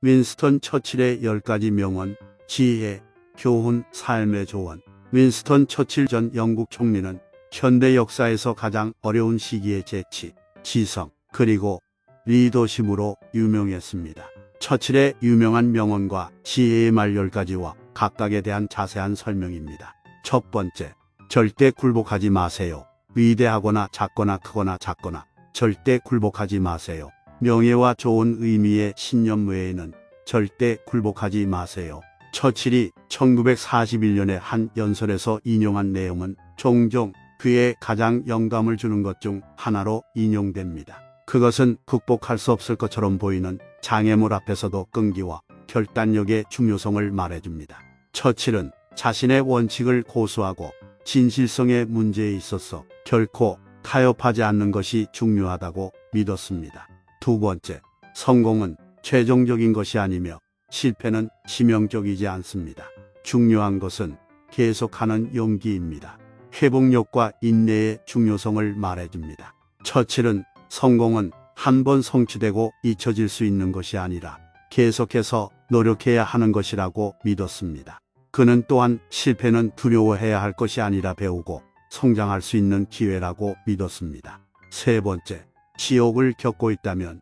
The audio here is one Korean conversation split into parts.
윈스턴 처칠의 10가지 명언, 지혜, 교훈, 삶의 조언. 윈스턴 처칠 전 영국 총리는 현대 역사에서 가장 어려운 시기의 재치, 지성, 그리고 리더십으로 유명했습니다. 처칠의 유명한 명언과 지혜의 말 10가지와 각각에 대한 자세한 설명입니다. 첫 번째, 절대 굴복하지 마세요. 위대하거나 작거나 크거나 작거나 절대 굴복하지 마세요. 명예와 좋은 의미의 신념 외에는 절대 굴복하지 마세요. 처칠이 1941년에 한 연설에서 인용한 내용은 종종 그의 가장 영감을 주는 것 중 하나로 인용됩니다. 그것은 극복할 수 없을 것처럼 보이는 장애물 앞에서도 끈기와 결단력의 중요성을 말해줍니다. 처칠은 자신의 원칙을 고수하고 진실성의 문제에 있어서 결코 타협하지 않는 것이 중요하다고 믿었습니다. 두 번째, 성공은 최종적인 것이 아니며 실패는 치명적이지 않습니다. 중요한 것은 계속하는 용기입니다. 회복력과 인내의 중요성을 말해줍니다. 처칠은 성공은 한 번 성취되고 잊혀질 수 있는 것이 아니라 계속해서 노력해야 하는 것이라고 믿었습니다. 그는 또한 실패는 두려워해야 할 것이 아니라 배우고 성장할 수 있는 기회라고 믿었습니다. 세 번째, 지옥을 겪고 있다면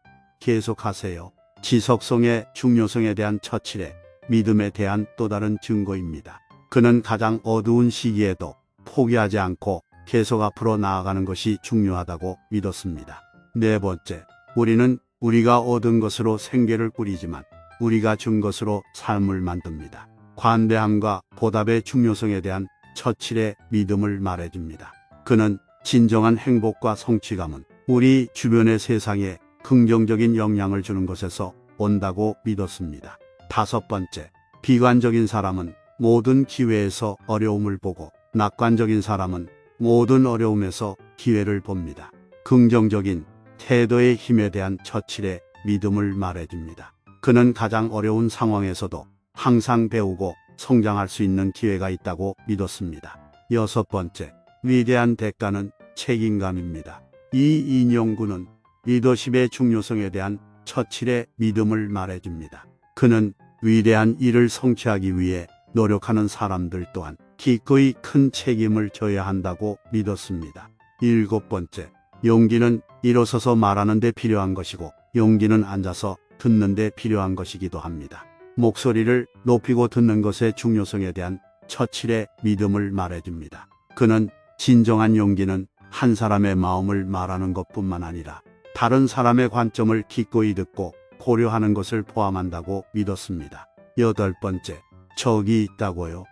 계속하세요. 지속성의 중요성에 대한 처칠의 믿음에 대한 또 다른 증거입니다. 그는 가장 어두운 시기에도 포기하지 않고 계속 앞으로 나아가는 것이 중요하다고 믿었습니다. 네 번째, 우리는 우리가 얻은 것으로 생계를 꾸리지만 우리가 준 것으로 삶을 만듭니다. 관대함과 보답의 중요성에 대한 처칠의 믿음을 말해줍니다. 그는 진정한 행복과 성취감은 우리 주변의 세상에 긍정적인 영향을 주는 것에서 온다고 믿었습니다. 다섯 번째, 비관적인 사람은 모든 기회에서 어려움을 보고 낙관적인 사람은 모든 어려움에서 기회를 봅니다. 긍정적인 태도의 힘에 대한 처칠의 믿음을 말해줍니다. 그는 가장 어려운 상황에서도 항상 배우고 성장할 수 있는 기회가 있다고 믿었습니다. 여섯 번째, 위대한 대가는 책임감입니다. 이 인용구는 리더십의 중요성에 대한 처칠의 믿음을 말해줍니다. 그는 위대한 일을 성취하기 위해 노력하는 사람들 또한 기꺼이 큰 책임을 져야 한다고 믿었습니다. 일곱 번째, 용기는 일어서서 말하는 데 필요한 것이고 용기는 앉아서 듣는 데 필요한 것이기도 합니다. 목소리를 높이고 듣는 것의 중요성에 대한 처칠의 믿음을 말해줍니다. 그는 진정한 용기는 한 사람의 마음을 말하는 것뿐만 아니라 다른 사람의 관점을 기꺼이 듣고 고려하는 것을 포함한다고 믿었습니다. 여덟 번째, 적이 있다고요?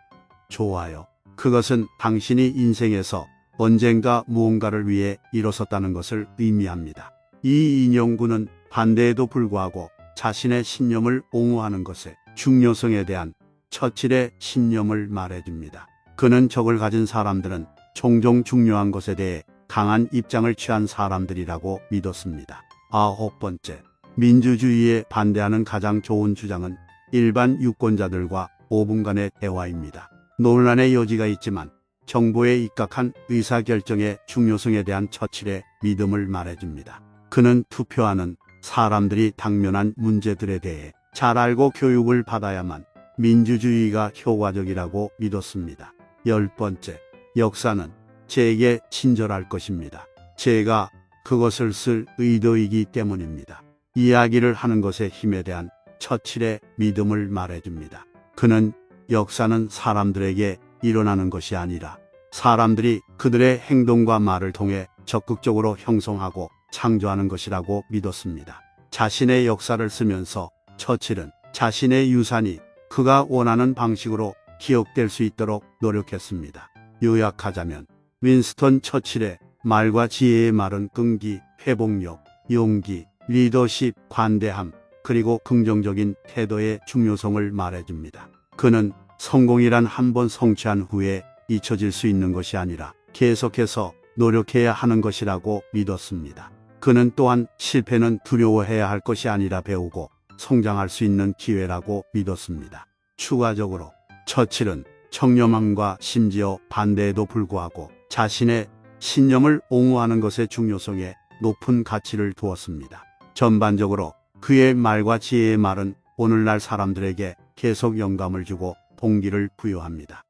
좋아요. 그것은 당신이 인생에서 언젠가 무언가를 위해 일어섰다는 것을 의미합니다. 이 인용구는 반대에도 불구하고 자신의 신념을 옹호하는 것의 중요성에 대한 처칠의 신념을 말해줍니다. 그는 적을 가진 사람들은 종종 중요한 것에 대해 강한 입장을 취한 사람들이라고 믿었습니다. 아홉 번째, 민주주의에 반대하는 가장 좋은 주장은 일반 유권자들과 5분간의 대화입니다. 논란의 여지가 있지만 정보에 입각한 의사결정의 중요성에 대한 처칠의 믿음을 말해줍니다. 그는 투표하는 사람들이 당면한 문제들에 대해 잘 알고 교육을 받아야만 민주주의가 효과적이라고 믿었습니다. 열 번째, 역사는 제게 친절할 것입니다. 제가 그것을 쓸 의도이기 때문입니다. 이야기를 하는 것의 힘에 대한 처칠의 믿음을 말해줍니다. 그는 역사는 사람들에게 일어나는 것이 아니라 사람들이 그들의 행동과 말을 통해 적극적으로 형성하고 창조하는 것이라고 믿었습니다. 자신의 역사를 쓰면서 처칠은 자신의 유산이 그가 원하는 방식으로 기억될 수 있도록 노력했습니다. 요약하자면 윈스턴 처칠의 말과 지혜의 말은 끈기, 회복력, 용기, 리더십, 관대함, 그리고 긍정적인 태도의 중요성을 말해줍니다. 그는 성공이란 한 번 성취한 후에 잊혀질 수 있는 것이 아니라 계속해서 노력해야 하는 것이라고 믿었습니다. 그는 또한 실패는 두려워해야 할 것이 아니라 배우고 성장할 수 있는 기회라고 믿었습니다. 추가적으로 처칠은 청렴함과 심지어 반대에도 불구하고 자신의 신념을 옹호하는 것의 중요성에 높은 가치를 두었습니다. 전반적으로 그의 말과 지혜의 말은 오늘날 사람들에게 계속 영감을 주고 동기를 부여합니다.